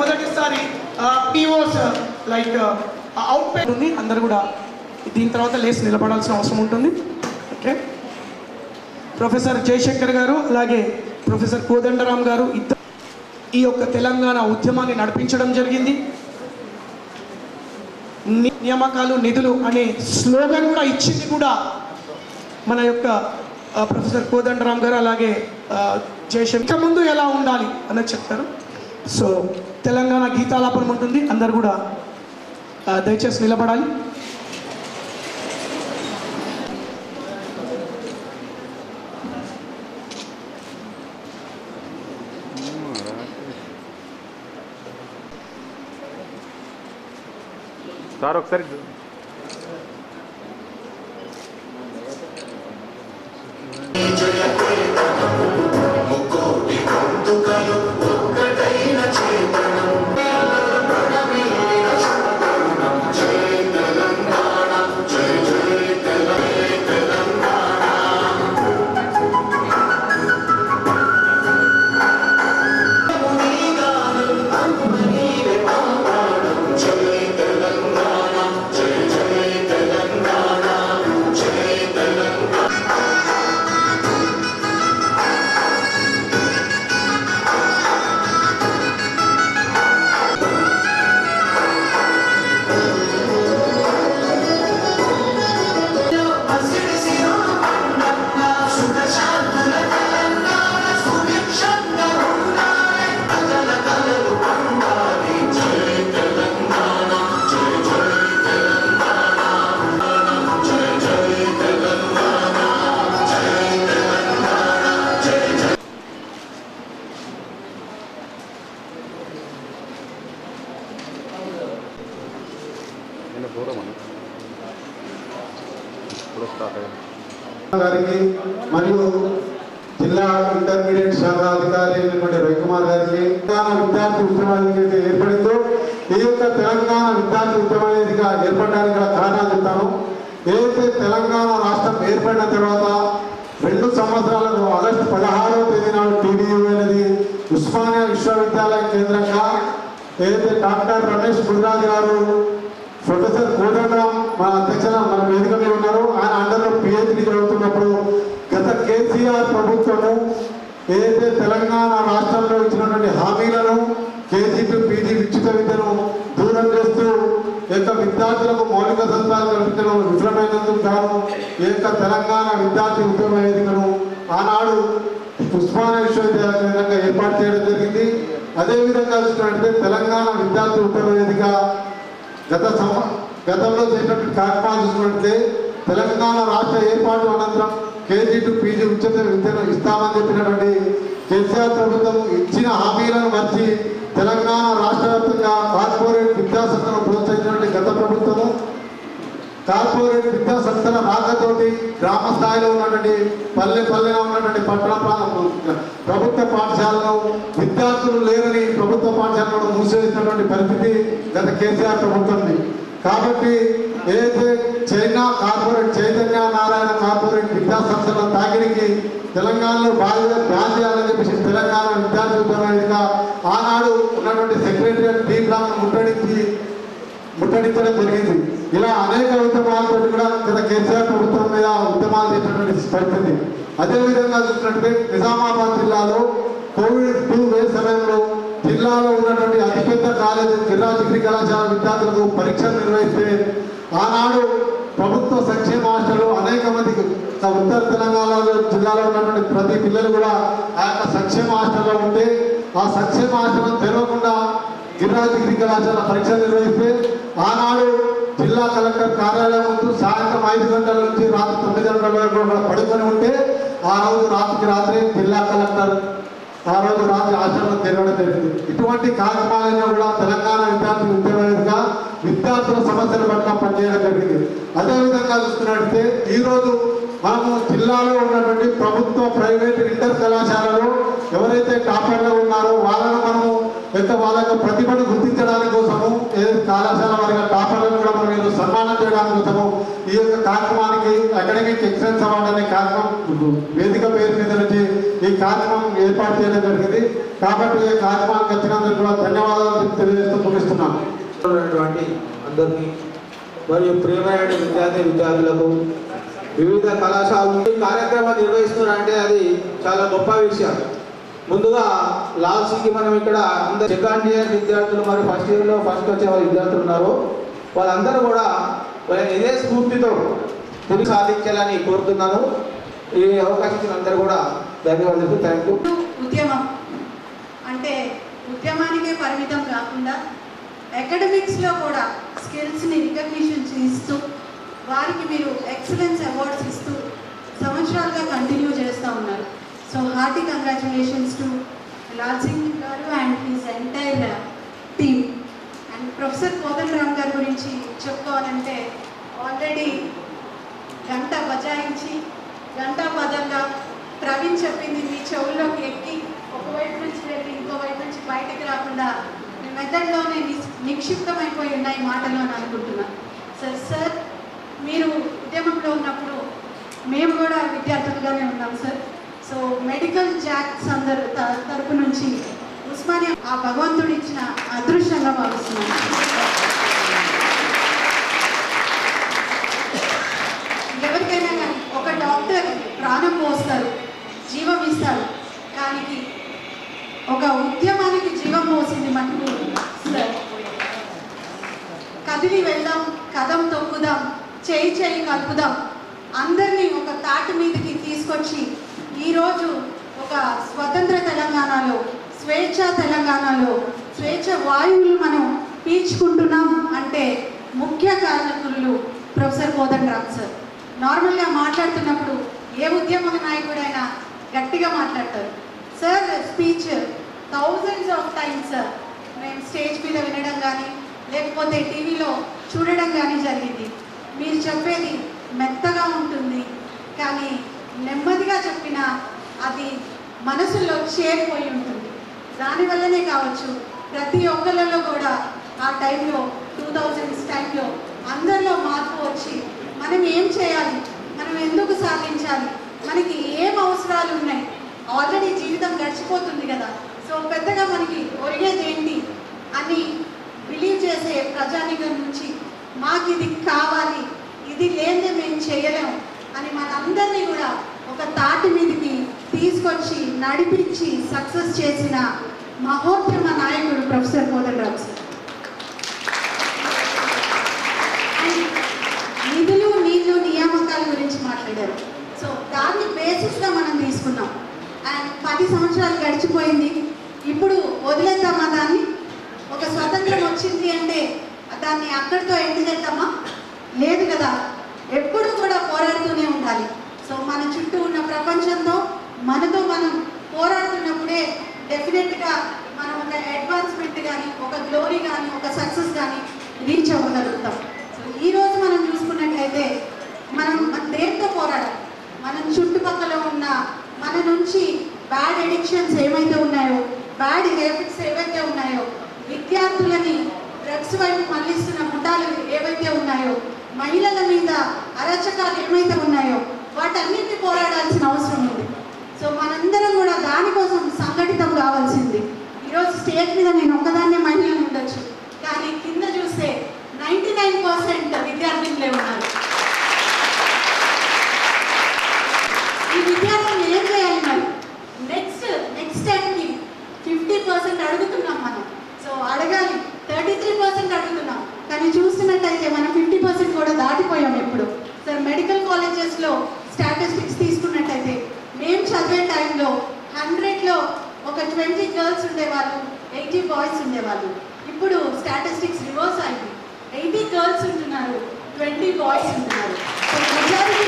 మొదటిసారి POs like out ఉంది. అందరు కూడా దీని తర్వాత లేచి నిలబడాల్సిన అవసరం ఉంటుంది. ఓకే, ప్రొఫెసర్ జయశంకర్ గారు అలాగే ప్రొఫెసర్ కోదండరామ్ గారు ఇద్దరు ఈ యొక్క తెలంగాణ ఉద్యమాన్ని నడిపించడం జరిగింది. నియామకాలు నిధులు అనే స్లోగన్ కూడా ఇచ్చింది కూడా మన యొక్క ప్రొఫెసర్ కోదండరామ్ గారు అలాగే జయశంకర్. ముందు ఎలా ఉండాలి అన్నది చెప్తారు. సో తెలంగాణ గీతాలాపనం ఉంటుంది. అందరు కూడా దయచేసి నిలబడాలి. సార్ ఒకసారి గారికి మరియు జిల్లా ఇంటర్మీడియట్ శాఖ అధికారి అయినటువంటి రవికుమార్ గారికి తెలంగాణ విద్యార్థి ఉద్యమానికి అయితే ఏర్పడిందో ఈ యొక్క తెలంగాణ విద్యార్థి ఉద్యమానిగా ఏర్పడడానికి గల కారణాలు చెప్తాను. ఏదైతే తెలంగాణ రాష్ట్రం ఏర్పడిన తర్వాత 2 సంవత్సరాలకు ఆగస్టు 16వ తేదీ నాడు TDU అనేది ఉస్మానియా విశ్వవిద్యాలయం కేంద్రంగా ఏదైతే డాక్టర్ రమేష్ గుజరాజ్ గారు ప్రొఫెసర్ కోదండరామ్ మన అధ్యక్షుల మన వేదిక మీద ఉన్నారు. ఆయన అండర్లో PhD చదువుతున్నప్పుడు గత కేసీఆర్ ప్రభుత్వము ఏదైతే తెలంగాణ రాష్ట్రంలో ఇచ్చినటువంటి హామీలను KG to PG ఉచిత విద్యను దూరం చేస్తూ యొక్క విద్యార్థులకు మౌలిక సదుపాయాలు కల్పించడం విఫలమైనందుకు గాను ఈ యొక్క తెలంగాణ విద్యార్థి ఉద్యమ వేదికను ఆనాడు ఉస్మానియా విశ్వవిద్యాలయ కేంద్రంగా ఏర్పాటు చేయడం జరిగింది. అదేవిధంగా చూసినట్లయితే తెలంగాణ విద్యార్థి ఉద్యమ వేదిక గతంలో చేసినటువంటి కార్యక్రమాలు చూసుకుంటే తెలంగాణ రాష్ట్ర ఏర్పాటు అనంతరం KG to PG ఉచిత విద్యను ఇస్తామని చెప్పినటువంటి కేసీఆర్ ప్రభుత్వం ఇచ్చిన హామీలను మర్చి తెలంగాణ రాష్ట్ర వ్యాప్తంగా కార్పొరేట్ విద్యాసంస్థలను ప్రోత్సహించినటువంటి గత ప్రభుత్వము కార్పొరేట్ విద్యాసంస్థల రాకతోటి గ్రామ స్థాయిలో ఉన్నటువంటి పల్లెలో ఉన్నటువంటి పట్టణ ప్రభుత్వ పాఠశాలను విద్యార్థులు లేరని ప్రభుత్వ పాఠశాలను మూసివేసినటువంటి పరిస్థితి గత కేసీఆర్ ప్రభుత్వంది. కాబట్టి ఏదైతే చైతన్య నారాయణ కార్పొరేట్ విద్యాసంస్థల తాకిడికి తెలంగాణలో బ్యాన్ చేయాలని చెప్పేసి తెలంగాణ విద్యార్థి ఉద్యమానిగా ఆనాడు ఉన్నటువంటి సెక్రటరియట్ డి బ్లాక్ ముట్టడించడం జరిగింది. ఇలా అనేక ఉద్యమాలతో కూడా గత కేసీఆర్ ప్రభుత్వం మీద ఉద్యమాలు చేసినటువంటి పరిస్థితి. అదేవిధంగా చూసినట్లయితే నిజామాబాద్ జిల్లాలో COVID-2 వేవ్ సమయంలో జిల్లాలో ఉన్నటువంటి అతిపెద్ద కాలేజీ జిల్లా డిగ్రీ కళాశాల విద్యార్థులకు పరీక్షలు నిర్వహిస్తే ఆనాడు ప్రభుత్వ సంక్షేమ హాస్టల్లో అనేక మందికి ఉత్తర తెలంగాణలో జిల్లాలో ఉన్నటువంటి ప్రతి పిల్లలు కూడా ఆ యొక్క సంక్షేమ హాస్టల్లో ఉంటే ఆ సంక్షేమ హాస్టల్ తెరవకుండా జిల్లా డిగ్రీ కళాశాల పరీక్షలు నిర్వహిస్తే ఆనాడు జిల్లా కలెక్టర్ కార్యాలయం ముందు సాయంత్రం 5 గంటల నుంచి రాత్రి 9 గంటల వరకు పడుకొని ఉంటే ఆ రోజు రాత్రి జిల్లా కలెక్టర్ ఆ రోజు రాత్రి ఆశ్రమం తెరవడం జరిగింది. ఇటువంటి కార్యక్రమాలైనా కూడా తెలంగాణ విద్యార్థి ఉద్యమంగా విద్యార్థుల సమస్యల పట్ల పనిచేయడం జరిగింది. అదేవిధంగా చూస్తున్నట్లయితే ఈరోజు మనము జిల్లాలో ఉన్నటువంటి ప్రభుత్వ ప్రైవేట్ ఇంటర్ కళాశాలలో ఎవరైతే టాపర్లు ఉన్నారో వాళ్ళను మనము వాళ్ళ యొక్క ప్రతిభను గుర్తించడానికి కోసము కళాశాల వారి టాపర్లను కూడా మనం సన్మానం చేయడానికి కోసము ఈ యొక్క కార్యక్రమాన్ని కార్యక్రమానికి అకాడమిక్ ఎక్సలెన్స్ అవార్డు అనే కార్యక్రమం వేదిక పేరు మీద నుంచి ఈ కార్యక్రమం ఏర్పాటు చేయడం జరిగింది. కాబట్టి ఈ కార్యక్రమానికి వచ్చినందుకు కూడా ధన్యవాదాలు తెలియజేస్తూ ముగిస్తున్నాను. అందరికీ మరియు ప్రియమైన విద్యార్థులకు వివిధ కళాశాలలు కార్యక్రమాలు నిర్వహిస్తున్నారంటే అది చాలా గొప్ప విషయం. ముందుగా లాస్ట్కి మనం ఇక్కడ అందరు సెకండ్ ఇయర్ విద్యార్థులు మరియు ఫస్ట్ ఇయర్లో ఫస్ట్ వచ్చే విద్యార్థులు ఉన్నారు. వాళ్ళందరూ కూడా ఇదే స్ఫూర్తితో తెలుగు సాధించాలని కోరుతున్నాను. ఈ అవకాశం ఇచ్చిన అందరూ కూడా ధన్యవాదాలు. Thank you. ఉద్యమం అంటే ఉద్యమానికే పరిమితం కాకుండా అకాడమిక్స్లో కూడా స్కిల్స్ని రికగ్నిషన్స్ ఇస్తూ వారికి మీరు ఎక్సలెన్స్ అవార్డ్స్ ఇస్తూ సంవత్సరాలుగా కంటిన్యూ చేస్తూ ఉన్నారు. So hearty congratulations to Lal Singh గారు and his entire team. And professor Kodandaram గారి గురించి చెప్పుకోవాలంటే ఆల్రెడీ గంట బజాయించి గంటా పదంగా ప్రవీణ్ చెప్పింది మీ చెవుల్లోకి ఎక్కి ఒకవైపు నుంచి వెళ్ళి ఇంకో వైపు నుంచి బయటకు రాకుండా మీ మెథడ్లోనే నిక్షిప్తమైపోయి ఉన్నాయి మాటలు అని అనుకుంటున్నాను. సార్ మీరు ఉద్యమంలో ఉన్నప్పుడు మేము కూడా విద్యార్థులుగానే ఉన్నాం సార్. సో మెడికల్ జాక్స్ అందరు తరపు నుంచి ఉస్మానియా ఆ భగవంతుడు ఇచ్చిన అదృష్టంగా భావిస్తున్నాను. ఎవరికైనా కానీ ఒక డాక్టర్ ప్రాణం పోస్తారు, జీవం ఇస్తారు. కానీ ఒక ఉద్యమానికి జీవం పోసింది మటుకు సార్. కదిలి వెళ్దాం, కదం తొక్కుదాం, చేయి చేయి కలుపుదాం, అందరినీ ఒక తాటి మీదకి తీసుకొచ్చి ఈరోజు ఒక స్వతంత్ర తెలంగాణలో, స్వేచ్ఛ తెలంగాణలో స్వేచ్ఛ వాయువులు మనం పీల్చుకుంటున్నాం అంటే ముఖ్య కారణకులు ప్రొఫెసర్ కోదండరామ్ సార్. నార్మల్గా మాట్లాడుతున్నప్పుడు ఏ ఉద్యమ నాయకుడైనా గట్టిగా మాట్లాడతారు. Sir speech thousands of times sir మేము స్టేజ్ మీద వినడం కానీ లేకపోతే టీవీలో చూడడం కానీ జరిగింది. మీరు చెప్పేది మెత్తగా ఉంటుంది, కానీ నెమ్మదిగా చెప్పినా అది మనసులో చేరిపోయి ఉంటుంది. దానివల్లనే కావచ్చు ప్రతి ఒక్కళ్ళలో కూడా ఆ టైంలో 2000s టైంలో అందరిలో మార్పు వచ్చి మనం ఏం చేయాలి, మనం ఎందుకు సాధించాలి, మనకి ఏం అవసరాలు ఉన్నాయి, ఆల్రెడీ జీవితం గడిచిపోతుంది కదా, సో పెద్దగా మనకి ఒరిగేది ఏంటి అని బిలీవ్ చేసే ప్రజానికం నుంచి మాకు ఇది కావాలి, ఇది లేదే మేము చేయలేము అని మనందరినీ కూడా ఒక తాటి మీదకి తీసుకొచ్చి నడిపించి సక్సెస్ చేసిన మహోద్యమ నాయకుడు ప్రొఫెసర్ కోదండరామ్ సార్. నిధులు, నీళ్లు, నియామకాల గురించి మాట్లాడారు. సో దాన్ని బేసిస్గా మనం తీసుకున్నాం. అండ్ 10 సంవత్సరాలు గడిచిపోయింది. ఇప్పుడు వదిలేద్దామా దాన్ని? ఒక స్వతంత్రం వచ్చింది అంటే దాన్ని అక్కడితో ఎండ్ చేద్దామా? లేదు కదా, ఎప్పుడు కూడా పోరాడుతూనే ఉండాలి. సో మన చుట్టూ ఉన్న ప్రపంచంతో మనతో మనం పోరాడుతున్నప్పుడే డెఫినెట్గా మనం ఒక అడ్వాన్స్మెంట్ కానీ, ఒక గ్లోరీ కానీ, ఒక సక్సెస్ కానీ రీచ్ అవ్వగలుగుతాం. సో ఈరోజు మనం చూసుకున్నట్లయితే మనం దేంతో పోరాడాలి? మనం చుట్టుపక్కల ఉన్న మన నుంచి బ్యాడ్ ఎడిక్షన్స్ ఏమైతే ఉన్నాయో, బ్యాడ్ హ్యాబిట్స్ ఏవైతే ఉన్నాయో, విద్యార్థులని డ్రగ్స్ వైపు మళ్ళిస్తున్న ముఠాలు ఏవైతే ఉన్నాయో, మహిళల మీద అరాచకాలు ఏమైతే ఉన్నాయో వాటన్నిటిని పోరాడాల్సిన అవసరం ఉంది. సో మనందరం కూడా దానికోసం సంఘటితం కావాల్సింది. ఈరోజు స్టేజ్ మీద నేను ఒక్కదాన్నే మహిళలు ఉండొచ్చు, కానీ కింద చూస్తే 99% విద్యార్థులే ఉన్నారు. ఈ విద్యార్థులు ఏం చేయాలి మరి? నెక్స్ట్ టైంకి 50% అడుగుతున్నాం మనం. సో అడగాలి, 33% అడుగుతున్నాం, కానీ చూస్తున్నట్టయితే మనం 50% కూడా దాటిపోయాం ఎప్పుడు. సార్ మెడికల్ కాలేజెస్లో స్టాటిస్టిక్స్ తీసుకున్నట్టయితే మేము చదివే టైంలో 100లో ఒక 20 గర్ల్స్ ఉండేవాళ్ళు, 80 బాయ్స్ ఉండేవాళ్ళు. ఇప్పుడు స్టాటిస్టిక్స్ రివర్స్ అయింది, 80 గర్ల్స్ ఉంటున్నారు, 20 బాయ్స్ ఉంటున్నారు. సో మెజారిటీ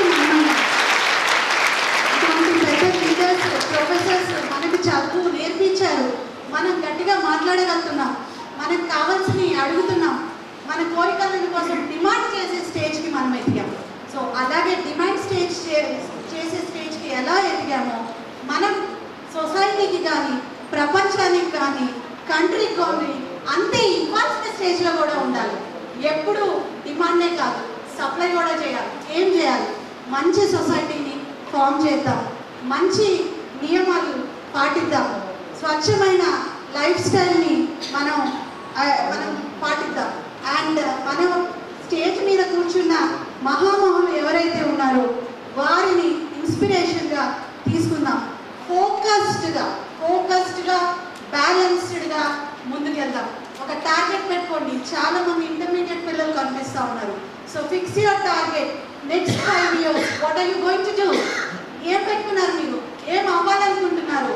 ఇటువంటి పెద్ద లీడర్స్, ప్రొఫెసర్స్ మనకు చదువు నేర్పించారు. మనం గట్టిగా మాట్లాడగలుగుతున్నాం, మనకు కావాల్సినవి అడుగుతున్నాం, మన కోరికల కోసం డిమాండ్ చేసే స్టేజ్కి మనం ఎదిగాం. సో అలాగే డిమాండ్ చేసే స్టేజ్కి ఎలా ఎదిగామో మనం సొసైటీకి కానీ, ప్రపంచానికి కానీ, కంట్రీకి కానీ అంతే ఇవ్వాల్సిన స్టేజ్లో కూడా ఉండాలి. ఎప్పుడు డిమాండే కాదు, సప్లై కూడా చేయాలి. ఏం చేయాలి? మంచి సొసైటీని ఫామ్ చేద్దాం, మంచి నియమాలు పాటిద్దాం, స్వచ్ఛమైన లైఫ్ స్టైల్ని మనం పాటిద్దాం. అండ్ మనం స్టేజ్ మీద కూర్చున్న మహామహులు ఎవరైతే ఉన్నారో వారిని ఇన్స్పిరేషన్గా తీసుకుందాం. ఫోకస్డ్గా బ్యాలెన్స్డ్గా ముందుకెళ్దాం. ఒక టార్గెట్ పెట్టుకోండి. చాలా మంది ఇంటర్మీడియట్ పిల్లలు కనిపిస్తూ ఉన్నారు. So fix your target. Next 5 years what are you going to do? ఏం పెట్టుకున్నారు మీరు? ఏం అవ్వాలనుకుంటున్నారు?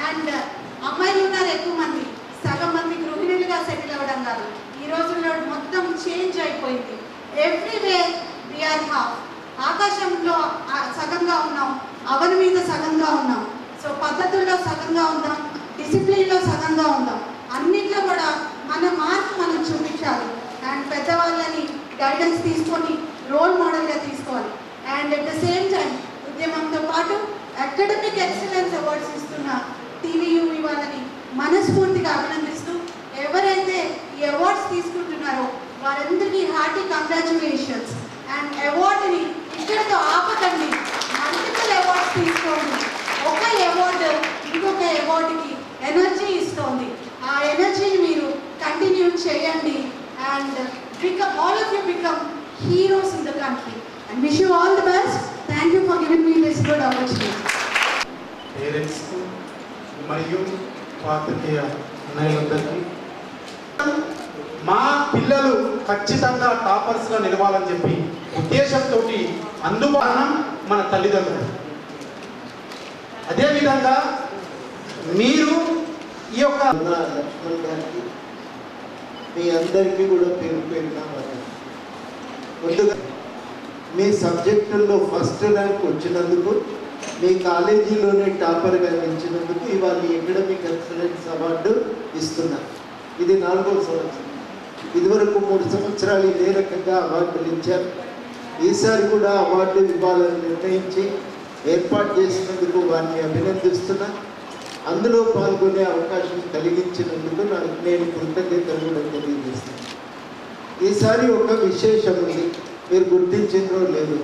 అండ్ అమ్మాయిలు ఉన్నారు ఎక్కువ మంది, సగం మంది గృహిణులుగా సెటిల్ అవ్వడం కాదు. ఈ రోజుల్లో మొత్తం చేంజ్ అయిపోయింది. Everywhere we're half. ఆకాశంలో సగంగా ఉన్నాం, అవని మీద సగంగా ఉన్నాం. సో పద్ధతుల్లో సగంగా ఉందాం, డిసిప్లిన్లో సగంగా ఉందాం. అన్నిట్లో కూడా మన మార్క్ మనం చూపించాలి. అండ్ పెద్దవాళ్ళని గైడెన్స్ తీసుకొని రోల్ మోడల్గా తీసుకోవాలి. And at the same time ఉద్యమంతో పాటు అకాడమిక్ ఎక్సలెన్స్ అవార్డ్స్ ఇస్తున్న టీవీయూవి వాళ్ళని మనస్ఫూర్తిగా అభినందిస్తూ, ఎవరైతే ఈ అవార్డ్స్ తీసుకుంటున్నారో వారందరికీ హార్టీ కంగ్రాచులేషన్స్. అండ్ అవార్డుని ఇక్కడితో ఆపకండి, మల్టిపుల్ అవార్డ్స్ తీసుకోండి. ఒక అవార్డు ఇంకొక అవార్డుకి ఎనర్జీ ఇస్తోంది. ఆ ఎనర్జీని మీరు కంటిన్యూ చేయండి. And all of you become heroes in the country. And wish you all the best. Thank you for giving me this good opportunity. Parents మరియు పాత్రికేయ అన్నయ్యలందరికీ మా పిల్లలు ఖచ్చితంగా టాపర్స్గా నిలవాలని చెప్పి ఉద్దేశంతో అందుబాటున మన తల్లిదండ్రులు. అదేవిధంగా మీరు ఈ యొక్క లక్ష్మణ్ గారికి మీ అందరికీ కూడా పేరు పేరున ముందుగా మీ సబ్జెక్టుల్లో ఫస్ట్ ర్యాంక్ వచ్చినందుకు, మీ కాలేజీలోనే టాపర్గా నిలిచినందుకు ఇవాళ అకాడమిక్ ఎక్సలెన్స్ అవార్డు ఇస్తున్నారు. ఇది 4వ సంవత్సరం. ఇదివరకు 3 సంవత్సరాలు ఇదే రకంగా అవార్డులు ఇచ్చారు. ఈసారి కూడా అవార్డు ఇవ్వాలని నిర్ణయించి ఏర్పాటు చేసినందుకు వారిని అభినందిస్తున్నా. అందులో పాల్గొనే అవకాశం కలిగించినందుకు నేను కృతజ్ఞతలు కూడా తెలియజేస్తాను. ఈసారి ఒక విశేషం ఉంది, మీరు గుర్తించిందో లేదు.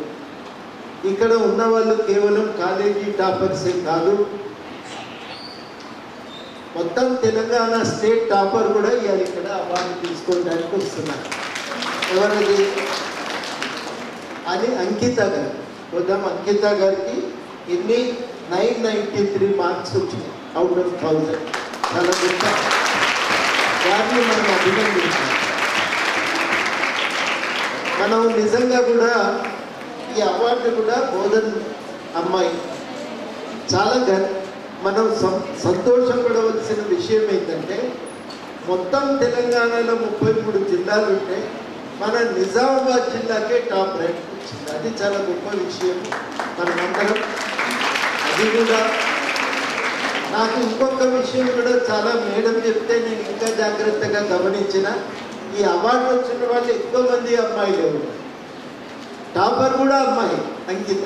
ఇక్కడ ఉన్న వాళ్ళు కేవలం కాలేజీ టాపర్సే కాదు, మొత్తం తెలంగాణ స్టేట్ టాపర్ కూడా ఇవాళ ఇక్కడ అవార్డు తీసుకోవడానికి వస్తున్నారు. ఎవరిది అని అంకిత గారు. చూద్దాం, అంకిత గారికి ఇన్ని 993 మార్క్స్ వచ్చినాయి అవుట్ ఆఫ్ 1000. చాలా గొప్ప. వారిని మనం అభినందించాలి. మనం నిజంగా కూడా ఈ అవార్డు కూడా బోధన్ అమ్మాయి చాలా మనం సంతోషపడవలసిన విషయం ఏంటంటే, మొత్తం తెలంగాణలో 33 జిల్లాలు ఉంటాయి, మన నిజామాబాద్ జిల్లాకే టాప్ ర్యాంక్ వచ్చింది. అది చాలా గొప్ప విషయం మనమందరం. అది కూడా నాకు ఇంకొక విషయం కూడా చాలా మేడం చెప్తే నేను ఇంకా జాగ్రత్తగా గమనించిన, ఈ అవార్డు వచ్చిన వాళ్ళు ఎక్కువ మంది అమ్మాయిలు ఉన్నారు. టాపర్ కూడా అమ్మాయి అంకిత.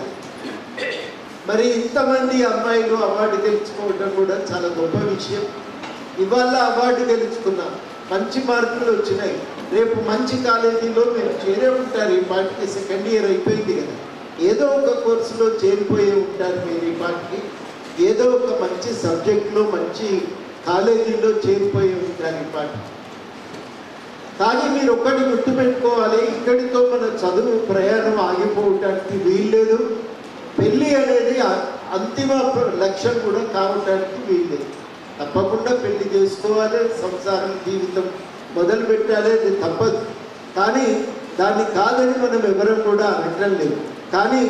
మరి ఇంతమంది అమ్మాయిలు అవార్డు గెలుచుకోవడం కూడా చాలా గొప్ప విషయం. ఇవాళ అవార్డు గెలుచుకున్నాం, మంచి మార్కులు వచ్చినాయి. రేపు మంచి కాలేజీలో మీరు చేరే ఉంటారు. ఈ పాటికి 2nd ఇయర్ అయిపోయింది కదా, ఏదో ఒక కోర్సులో చేరిపోయి ఉంటారు మీరు. ఈ పాటికి ఏదో ఒక మంచి సబ్జెక్ట్లో మంచి కాలేజీలో చేరిపోయి ఉంటారు ఈ పాటికి. కానీ మీరు ఒక్కటి గుర్తుపెట్టుకోవాలి, ఇక్కడితో మన చదువు ప్రయాణం ఆగిపోవటానికి వీల్లేదు. పెళ్ళి అనేది అంతిమ లక్ష్యం కూడా కావటానికి వీల్లేదు. తప్పకుండా పెళ్లి చేసుకోవాలి, సంసారం జీవితం మొదలు పెట్టాలి, అది తప్పదు. కానీ దాన్ని కాదని మనం ఎవరం కూడా అనటం లేదు. కానీ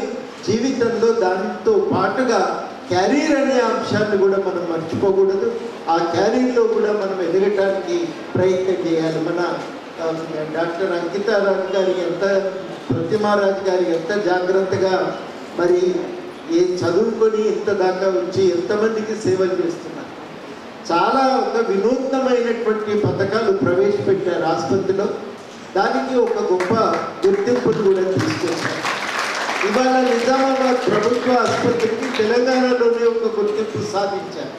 జీవితంలో దానితో పాటుగా క్యారీర్ అనే అంశాన్ని కూడా మనం మర్చిపోకూడదు. ఆ క్యారీర్లో కూడా మనం ఎదగటానికి ప్రయత్నం చేయాలి. మన డాక్టర్ అంకితారాజు గారి ఎంత, ప్రతిమారాజు గారి ఎంత జాగ్రత్తగా మరి చదువుకొని ఇంత దాకా వచ్చి ఎంతమందికి సేవలు చేస్తున్నారు. చాలా ఒక వినూత్నమైనటువంటి పథకాలు ప్రవేశపెట్టారు ఆసుపత్రిలో. దానికి ఒక గొప్ప గుర్తింపును కూడా తీసుకొచ్చారు. ఇవాళ నిజామాబాద్ ప్రభుత్వ ఆసుపత్రికి తెలంగాణలోనే ఒక గుర్తింపు సాధించారు.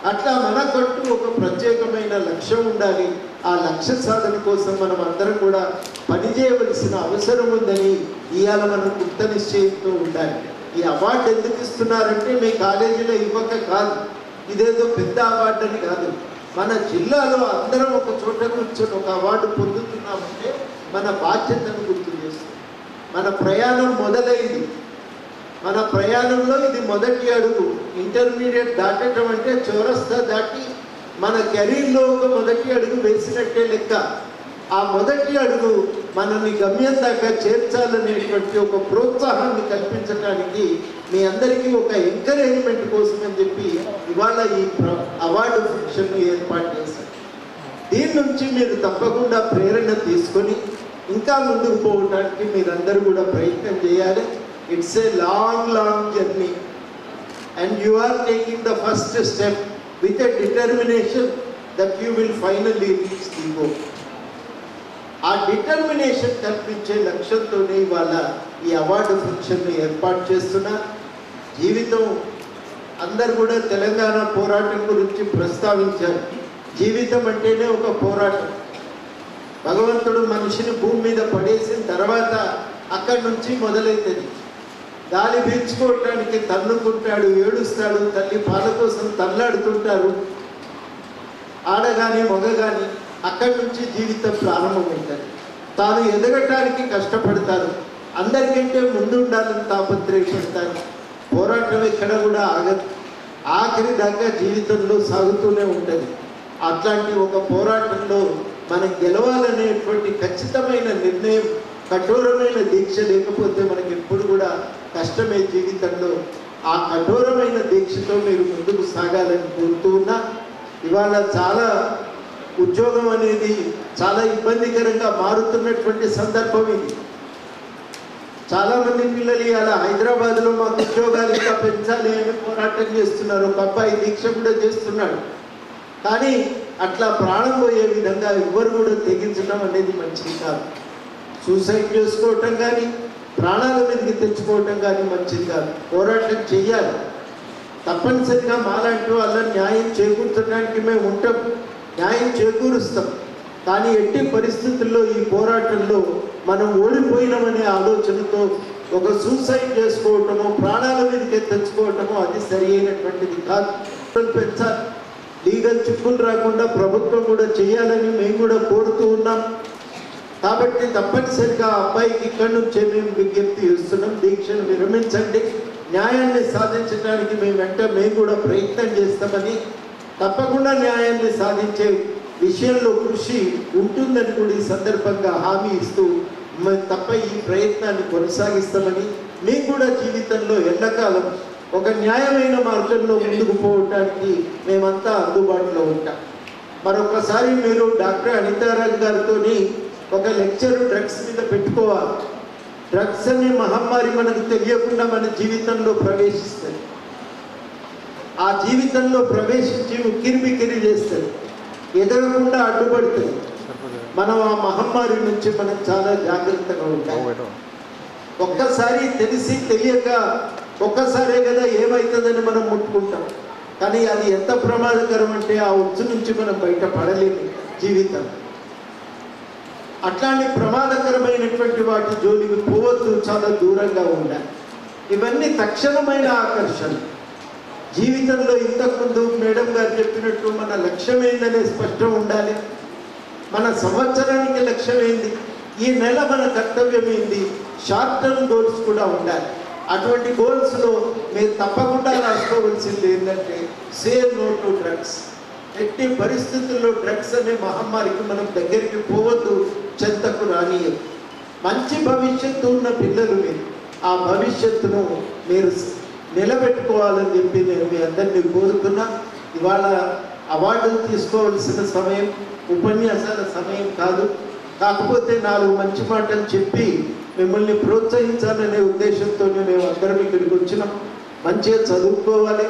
అట్లా మనకంటూ ఒక ప్రత్యేకమైన లక్ష్యం ఉండాలి. ఆ లక్ష్య సాధన కోసం మనం అందరం కూడా పనిచేయవలసిన అవసరం ఉందని ఇవాళ మనం కృత నిశ్చయంతో ఉండాలి. ఈ అవార్డు ఎందుకు ఇస్తున్నారంటే మీ కాలేజీలో ఇవ్వక కాదు, ఇదేదో పెద్ద అవార్డు అని కాదు. మన జిల్లాలో అందరం ఒక చోట కూర్చొని ఒక అవార్డు పొందుతున్నామంటే మన బాధ్యతను గుర్తు చేస్తుంది. మన ప్రయాణం మొదలైంది, మన ప్రయాణంలో ఇది మొదటి అడుగు. ఇంటర్మీడియట్ దాటడం అంటే చౌరస్తా దాటి మన కెరీర్లో ఒక మొదటి అడుగు వేసినట్టే లెక్క. ఆ మొదటి అడుగు మనల్ని గమ్యం దాకా చేర్చాలనేటువంటి ఒక ప్రోత్సాహాన్ని కల్పించడానికి మీ అందరికీ ఒక ఎంకరేజ్మెంట్ కోసం అని చెప్పి ఇవాళ ఈ అవార్డు ఫంక్షన్ను ఏర్పాటు చేశారు. దీని నుంచి మీరు తప్పకుండా ప్రేరణ తీసుకొని ఇంకా ముందుకు పోవడానికి మీరందరూ కూడా ప్రయత్నం చేయాలి. It's a long journey and you are taking the first step with a determination that you will finally reach the goal. ఆ డిటర్మినేషన్ కల్పించే లక్ష్యంతోనే ఇవాళ ఈ అవార్డు ఫంక్షన్ను ఏర్పాటు చేస్తున్నా. జీవితం అందరు కూడా తెలంగాణ పోరాటం గురించి ప్రస్తావించారు. జీవితం అంటేనే ఒక పోరాటం. భగవంతుడు మనిషిని భూమి మీద పడేసిన తర్వాత అక్కడి నుంచి మొదలవుతుంది. గాలి పీల్చుకోవటానికి తన్నుకుంటాడు, ఏడుస్తాడు, తల్లి పాల కోసం తల్లాడుతుంటారు, ఆడగాని మగ కానీ. అక్కడి నుంచి జీవితం ప్రారంభమవుతుంది. తాను ఎదగటానికి కష్టపడతారు, అందరికంటే ముందు ఉండాలని తాపత్రయపడతారు. పోరాటం ఎక్కడ కూడా ఆగదు, ఆఖరి దాకా జీవితంలో సాగుతూనే ఉంటుంది. అట్లాంటి ఒక పోరాటంలో మనం గెలవాలనేటువంటి ఖచ్చితమైన నిర్ణయం, కఠోరమైన దీక్ష లేకపోతే మనకి ఎప్పుడు కూడా కష్టమే జీవితంలో. ఆ కఠోరమైన దీక్షతో మీరు ముందుకు సాగాలని కోరుతూ ఉన్నా. ఇవాళ చాలా ఉద్యోగం అనేది చాలా ఇబ్బందికరంగా మారుతున్నటువంటి సందర్భం ఇది. చాలామంది పిల్లలు అలా హైదరాబాద్లో మాకు ఉద్యోగాలు ఇంకా పెంచాలి అని పోరాటం చేస్తున్నారు. ఒక అబ్బాయి దీక్ష కూడా చేస్తున్నాడు. కానీ అట్లా ప్రాణం పోయే విధంగా ఎవ్వరు కూడా తెగించడం అనేది మంచిది కాదు. సూసైడ్ చేసుకోవటం కానీ ప్రాణాల మీదకి తెచ్చుకోవటం కానీ మంచిది కాదు. పోరాటం చెయ్యాలి. తప్పనిసరిగా మాలాంటి వాళ్ళ న్యాయం చేకూర్చడానికి మేము ఉంటాం, న్యాయం చేకూరుస్తాం. కానీ ఎట్టి పరిస్థితుల్లో ఈ పోరాటంలో మనం ఓడిపోయినామనే ఆలోచనతో ఒక సూసైడ్ చేసుకోవటమో ప్రాణాల మీదకి తెచ్చుకోవటమో అది సరి అయినటువంటిది కాదు. పెంచాలి, లీగల్ చిక్కులు రాకుండా ప్రభుత్వం కూడా చేయాలని మేము కూడా కోరుతూ ఉన్నాం. కాబట్టి తప్పనిసరిగా అబ్బాయికి ఇక్కడి నుంచే మేము విజ్ఞప్తి చేస్తున్నాం, దీక్షను విరమించండి. న్యాయాన్ని సాధించడానికి మేము కూడా ప్రయత్నం చేస్తామని, తప్పకుండా న్యాయాన్ని సాధించే విషయంలో కృషి ఉంటుందని కూడా ఈ సందర్భంగా హామీ ఇస్తూ తప్ప ఈ ప్రయత్నాన్ని కొనసాగిస్తామని, మీకు కూడా జీవితంలో ఎల్లకాలం ఒక న్యాయమైన మార్గంలో ముందుకు పోవటానికి మేమంతా అందుబాటులో ఉంటాం. మరొకసారి మీరు డాక్టర్ అనితారాజ్ గారితో ఒక లెక్చర్ డ్రగ్స్ మీద పెట్టుకోవాలి. డ్రగ్స్ అనే మహమ్మారి మనకు తెలియకుండా మన జీవితంలో ప్రవేశిస్తుంది. ఆ జీవితంలో ప్రవేశించి ఉక్కిరిబిక్కిరి చేస్తుంది, ఎదగకుండా అడ్డుపడుతుంది. మనం ఆ మహమ్మారి నుంచి మనం చాలా జాగ్రత్తగా ఉంటాం. ఒక్కసారి తెలిసి తెలియక ఒక్కసారే కదా ఏమవుతుందని మనం ముట్టుకుంటాం. కానీ అది ఎంత ప్రమాదకరం అంటే ఆ ఉచ్చు నుంచి మనం బయటపడలేము జీవితం. అట్లాంటి ప్రమాదకరమైనటువంటి వాటి జోలికి పోవద్దు, చాలా దూరంగా ఉండాలి. ఇవన్నీ తక్షణమైన ఆకర్షణ. జీవితంలో ఇంతకుముందు మేడం గారు చెప్పినట్టు మన లక్ష్యం ఏందనే స్పష్టం ఉండాలి. మన సంవత్సరానికి లక్ష్యం ఏంది, ఈ నెల మన కర్తవ్యం ఏంది, షార్ట్ టర్మ్ గోల్స్ కూడా ఉండాలి. అటువంటి గోల్స్లో మీరు తప్పకుండా రాసుకోవాల్సింది ఏంటంటే సే నో టు డ్రగ్స్. ఎట్టి పరిస్థితుల్లో డ్రగ్స్ అనే మహమ్మారికి మనం దగ్గరికి పోవద్దు, చెంతకు రానియదు. మంచి భవిష్యత్తు ఉన్న పిల్లలు మీరు, ఆ భవిష్యత్తును మీరు నిలబెట్టుకోవాలని చెప్పి నేను మీ అందరినీ కోరుతున్నా. ఇవాళ అవార్డులు తీసుకోవాల్సిన సమయం, ఉపన్యాసాల సమయం కాదు. కాకపోతే 4 మంచి మాటలు చెప్పి మిమ్మల్ని ప్రోత్సహించాలనే ఉద్దేశంతో మేము అందరం ఇక్కడికి వచ్చినాం. మంచిగా చదువుకోవాలి.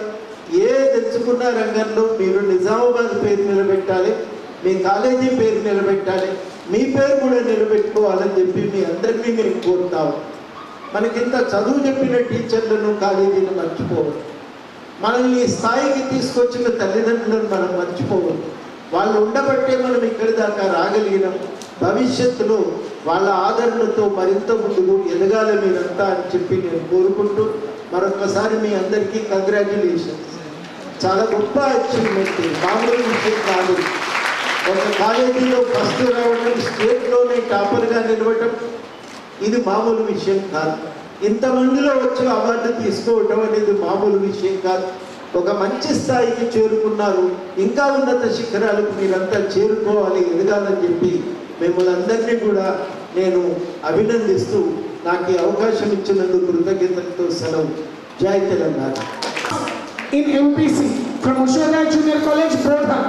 ఏ తెచ్చుకున్న రంగంలో మీరు నిజామాబాద్ పేరు నిలబెట్టాలి, మీ కాలేజీ పేరు నిలబెట్టాలి, మీ పేరు కూడా నిలబెట్టుకోవాలని చెప్పి మీ అందరినీ మేము కోరుతాము. మనకింత చదువు చెప్పిన టీచర్లను, కాలేజీని మర్చిపోవద్దు. మనల్ని ఈ స్థాయికి తీసుకొచ్చిన తల్లిదండ్రులను మనం మర్చిపోవద్దు. వాళ్ళు ఉండబట్టే మనం ఇక్కడి దాకా రాగలిగినాం. భవిష్యత్తులో వాళ్ళ ఆదరణతో మరింత ముందుకు ఎదగాలి మీరంతా అని చెప్పి నేను కోరుకుంటూ మరొకసారి మీ అందరికీ కంగ్రాచ్యులేషన్స్. చాలా గొప్ప అచీవ్మెంట్, మామూలు విషయం కాదు. ఒక కాలేజీలో ఫస్ట్ రావడం, స్టేట్లోనే టాపర్గా నిలవటం, ఇది మామూలు విషయం కాదు. ఇంతమందిలో వచ్చి అవార్డు తీసుకోవటం అనేది మామూలు విషయం కాదు. ఒక మంచి స్థాయికి చేరుకున్నారు. ఇంకా ఉన్నత శిఖరాలకు మీరంతా చేరుకోవాలి, ఎదగాలని చెప్పి మిమ్మల్ని అందరినీ కూడా నేను అభినందిస్తూ నాకు ఈ అవకాశం ఇచ్చినందుకు కృతజ్ఞతలతో సెలవు. జై Telangana. In MPC from Ushoda Junior College, Bodha.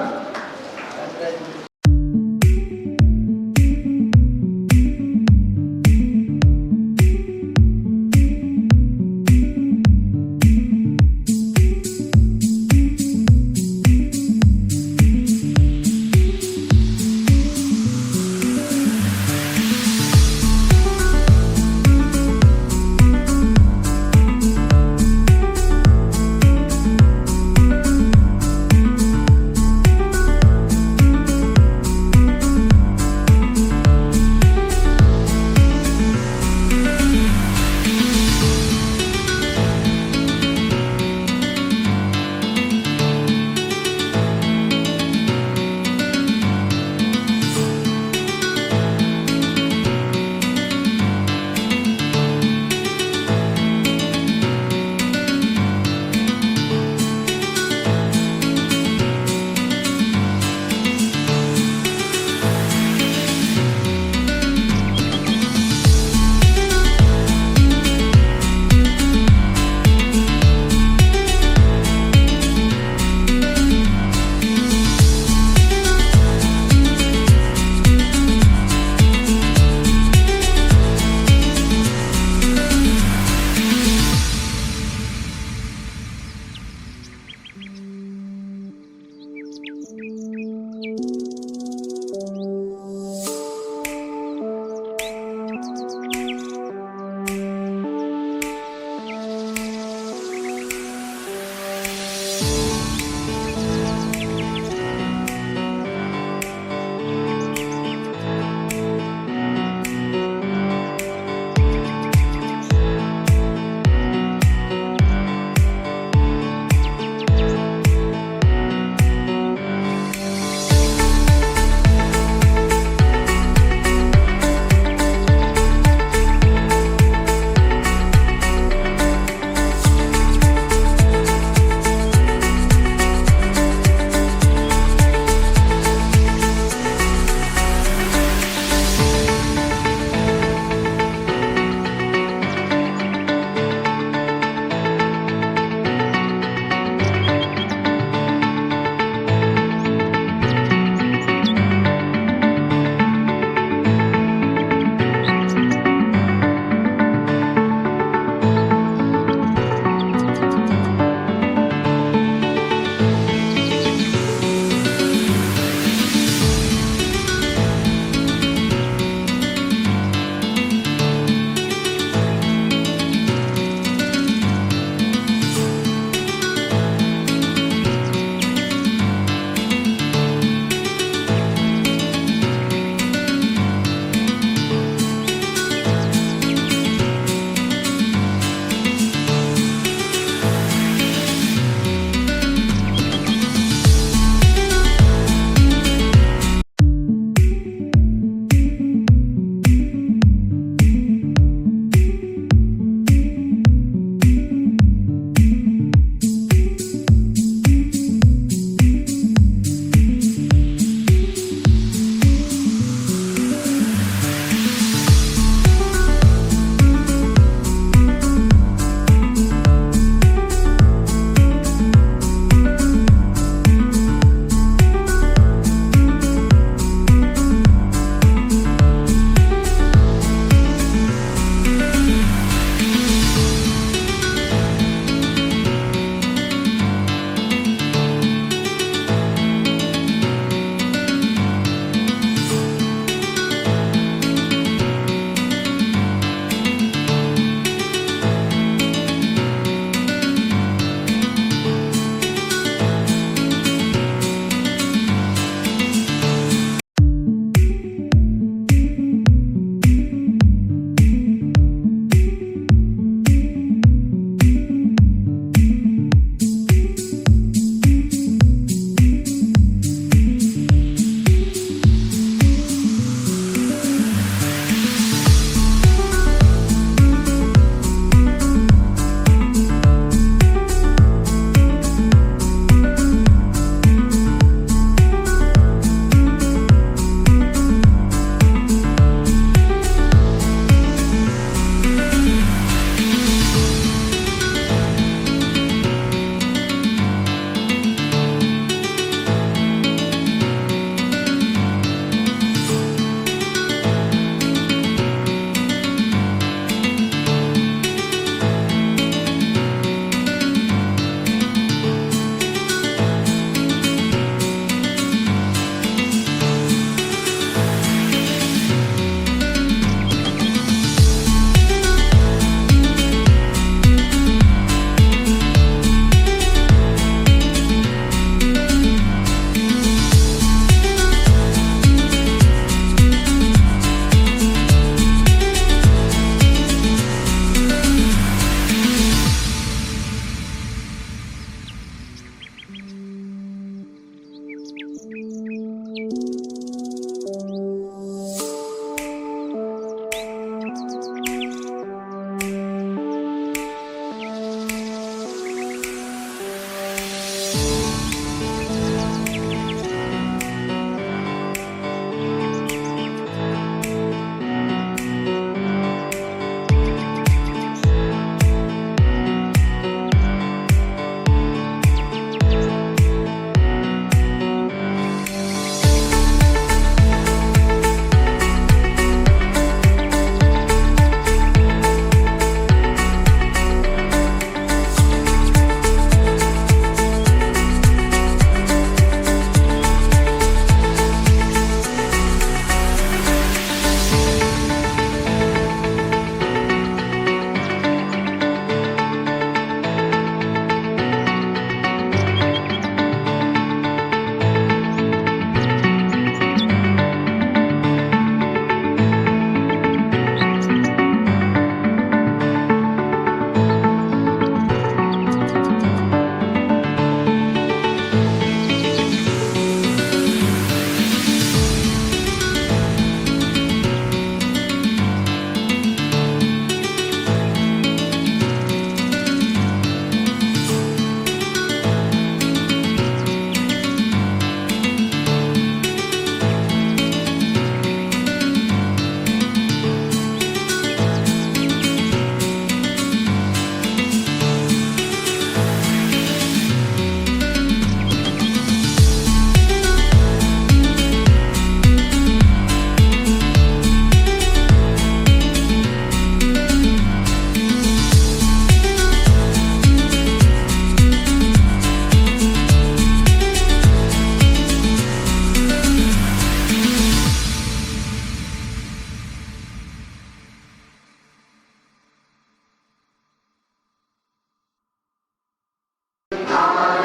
కావాలి